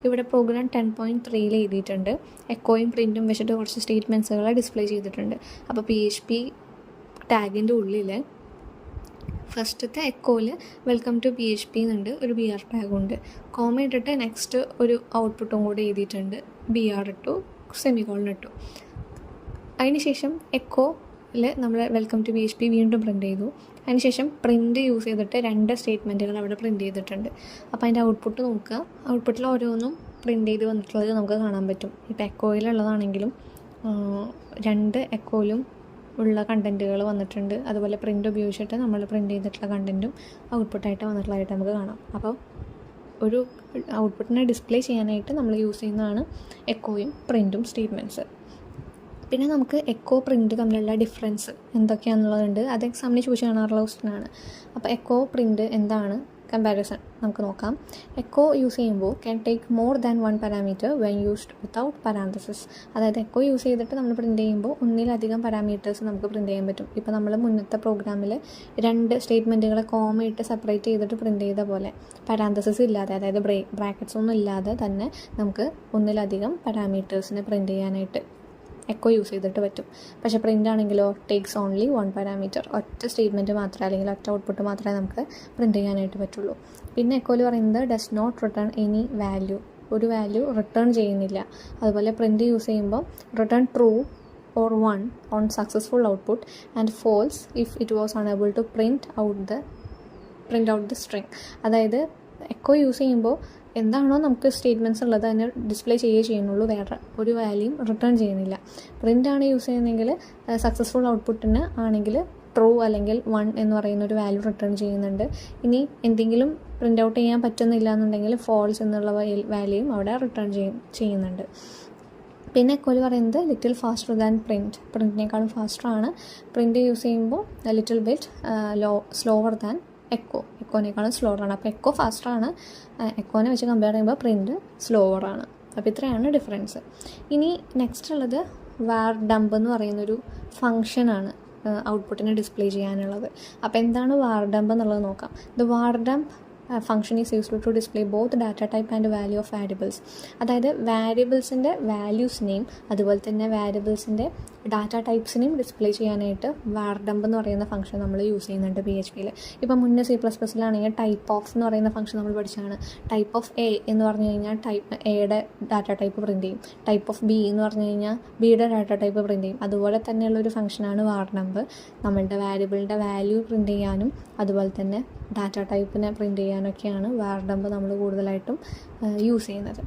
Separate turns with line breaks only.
ഇവിടെ പ്രോഗ്രാം 10.3 എഴുതിയിട്ടുണ്ട്. എക്കോയും പ്രിൻറ്റും വെച്ചിട്ട് കുറച്ച് സ്റ്റേറ്റ്മെൻറ്റ്സുകൾ ഡിസ്പ്ലേ ചെയ്തിട്ടുണ്ട്. അപ്പോൾ PHP ടാഗിൻ്റെ ഉള്ളിൽ ഫസ്റ്റത്തെ എക്കോയിൽ വെൽക്കം ടു PHP എന്നുണ്ട്, ഒരു BR ടാഗുണ്ട്. കോമ ഇട്ടിട്ട് നെക്സ്റ്റ് ഒരു ഔട്ട്പുട്ടും കൂടെ എഴുതിയിട്ടുണ്ട്. BR ഇട്ടു, സെമിക്കോളൻ ഇട്ടു. അതിനുശേഷം എക്കോയിൽ നമ്മൾ വെൽക്കം ടു PHP വീണ്ടും പ്രിൻ്റ് ചെയ്തു. അതിനുശേഷം പ്രിൻ്റ് യൂസ് ചെയ്തിട്ട് 2 സ്റ്റേറ്റ്മെൻറ്റുകൾ അവിടെ പ്രിൻ്റ് ചെയ്തിട്ടുണ്ട്. അപ്പോൾ അതിൻ്റെ ഔട്ട്പുട്ട് നോക്കുക. ഔട്ട്പുട്ടിൽ ഓരോന്നും പ്രിൻ്റ് ചെയ്ത് വന്നിട്ടുള്ളത് നമുക്ക് കാണാൻ പറ്റും. ഇപ്പോൾ എക്കോയിലുള്ളതാണെങ്കിലും 2 എക്കോയിലും ഉള്ള കണ്ടൻറ്റുകൾ വന്നിട്ടുണ്ട്. അതുപോലെ പ്രിൻ്റ് ഉപയോഗിച്ചിട്ട് നമ്മൾ പ്രിൻ്റ് ചെയ്തിട്ടുള്ള കണ്ടൻറ്റും ഔട്ട്പുട്ടായിട്ട് വന്നിട്ടുള്ളതായിട്ട് നമുക്ക് കാണാം. അപ്പോൾ ഒരു ഔട്ട്പുട്ടിനെ ഡിസ്പ്ലേ ചെയ്യാനായിട്ട് നമ്മൾ യൂസ് ചെയ്യുന്നതാണ് എക്കോയും പ്രിൻറ്റും സ്റ്റേറ്റ്മെൻറ്റ്സ്. പിന്നെ നമുക്ക് എക്കോ പ്രിൻറ്റ് തമ്മിലുള്ള ഡിഫറൻസ് എന്തൊക്കെയാണെന്നുള്ളതുണ്ട്. അത് എക്സാമിന് ചോദിച്ച് കാണാറുള്ള ക്വസ്റ്റ്യനാണ്. അപ്പോൾ എക്കോ പ്രിൻറ്റ് എന്താണ് കമ്പാരിസൺ നമുക്ക് നോക്കാം. എക്കോ യൂസ് ചെയ്യുമ്പോൾ can take more than 1 parameter when used without parenthesis. അതായത് എക്കോ യൂസ് ചെയ്തിട്ട് നമ്മൾ പ്രിൻറ്റ് ചെയ്യുമ്പോൾ ഒന്നിലധികം പാരാമീറ്റേഴ്സ് നമുക്ക് പ്രിൻറ്റ് ചെയ്യാൻ പറ്റും. ഇപ്പോൾ നമ്മൾ മുന്നത്തെ പ്രോഗ്രാമിൽ 2 സ്റ്റേറ്റ്മെൻറ്റുകളെ കോമ ഇട്ട് സെപ്പറേറ്റ് ചെയ്തിട്ട് പ്രിൻറ്റ് ചെയ്ത പോലെ പാരാന്തസിസ് ഇല്ലാതെ, അതായത് ബ്രാക്കറ്റ്സ് ഒന്നും ഇല്ലാതെ തന്നെ നമുക്ക് ഒന്നിലധികം പാരാമീറ്റേഴ്സിനെ പ്രിൻറ്റ് ചെയ്യാനായിട്ട് എക്കോ യൂസ് ചെയ്തിട്ട് പറ്റും. പക്ഷേ പ്രിൻ്റ് ആണെങ്കിലോ ടേക്സ് ഓൺലി 1 പാരാമീറ്റർ, ഒറ്റ സ്റ്റേറ്റ്മെൻറ്റ് മാത്രമേ അല്ലെങ്കിൽ ഒറ്റ ഔട്ട്പുട്ട് മാത്രമേ നമുക്ക് പ്രിൻ്റ് ചെയ്യാനായിട്ട് പറ്റുള്ളൂ. പിന്നെ എക്കോയിൽ പറയുന്നത് does not return any value, ഒരു വാല്യൂ റിട്ടേൺ ചെയ്യുന്നില്ല. അതുപോലെ പ്രിൻ്റ് യൂസ് ചെയ്യുമ്പോൾ return true or 1 on successful output and false if it was unable to print out the string. അതായത് എക്കോ യൂസ് ചെയ്യുമ്പോൾ എന്താണോ നമുക്ക് സ്റ്റേറ്റ്മെൻറ്റ്സ് ഉള്ളത് അതിനെ ഡിസ്പ്ലേ ചെയ്യുന്നുള്ളൂ, വേറെ ഒരു വാല്യൂം റിട്ടേൺ ചെയ്യുന്നില്ല. പ്രിൻ്റാണ് യൂസ് ചെയ്യുന്നതെങ്കിൽ സക്സസ്ഫുൾ ഔട്ട്പുട്ടിന് ആണെങ്കിൽ ട്രൂ അല്ലെങ്കിൽ 1 എന്ന് പറയുന്ന ഒരു വാല്യൂ റിട്ടേൺ ചെയ്യുന്നുണ്ട്. ഇനി എന്തെങ്കിലും പ്രിൻ്റ് ഔട്ട് ചെയ്യാൻ പറ്റുന്നില്ല എന്നുണ്ടെങ്കിൽ ഫോൾസ് എന്നുള്ള വാല്യൂയും അവിടെ റിട്ടേൺ ചെയ്യുന്നുണ്ട്. പിന്നെ എക്കോയിൽ പറയുന്നത് ലിറ്റിൽ ഫാസ്റ്റർ ദാൻ പ്രിൻറ്റിനേക്കാളും ഫാസ്റ്ററാണ്. പ്രിൻ്റ് യൂസ് ചെയ്യുമ്പോൾ ലിറ്റിൽ ബിറ്റ് സ്ലോവർ ദാൻ എക്കോനേക്കാളും സ്ലോവറാണ്. അപ്പോൾ എക്കോ ഫാസ്റ്ററാണ്, എക്കോനെ വെച്ച് കമ്പയർ ചെയ്യുമ്പോൾ പ്രിൻ്റ് സ്ലോവറാണ്. അപ്പോൾ ഇത്രയാണ് ഡിഫറൻസ്. ഇനി നെക്സ്റ്റ് ഉള്ളത് വാർ ഡംപ് എന്ന് പറയുന്നൊരു ഫങ്ഷനാണ് ഔട്ട്പുട്ടിനെ ഡിസ്പ്ലേ ചെയ്യാനുള്ളത്. അപ്പോൾ എന്താണ് വാർ ഡംപ് എന്നുള്ളത് നോക്കാം. The var dump function is used to display both data type and value of variables. അതായത് വാരിയബിൾസിൻ്റെ വാല്യൂസിനെയും അതുപോലെ തന്നെ വാരിയബിൾസിൻ്റെ ഡാറ്റ ടൈപ്സിനെയും ഡിസ്പ്ലേ ചെയ്യാനായിട്ട് വാർ ഡംപ് എന്ന് പറയുന്ന ഫംഗ്ഷൻ നമ്മൾ യൂസ് ചെയ്യുന്നുണ്ട് PHPയിൽ. ഇപ്പോൾ മുന്നേ C++ലാണെങ്കിൽ ടൈപ്പ് ഓഫ് എന്ന് പറയുന്ന ഫംഗ്ഷൻ നമ്മൾ പഠിച്ചാണ്. ടൈപ്പ് ഓഫ് A എന്ന് പറഞ്ഞു കഴിഞ്ഞാൽ എയുടെ ഡാറ്റ ടൈപ്പ് പ്രിൻറ്റ് ചെയ്യും. ടൈപ്പ് ഓഫ് B എന്ന് പറഞ്ഞു കഴിഞ്ഞാൽ ബിയുടെ ഡാറ്റ ടൈപ്പ് പ്രിൻറ്റ് ചെയ്യും. അതുപോലെ തന്നെയുള്ളൊരു ഫംഗ്ഷനാണ് വാർ ഡംപ്. നമ്മളുടെ വാരിയബിളിൻ്റെ വാല്യൂ പ്രിൻറ്റ് ചെയ്യാനും അതുപോലെ തന്നെ ഡാറ്റ ടൈപ്പിനെ പ്രിൻറ്റ് ചെയ്യാനൊക്കെയാണ് വാർ ഡംപ് നമ്മൾ കൂടുതലായിട്ടും യൂസ് ചെയ്യുന്നത്.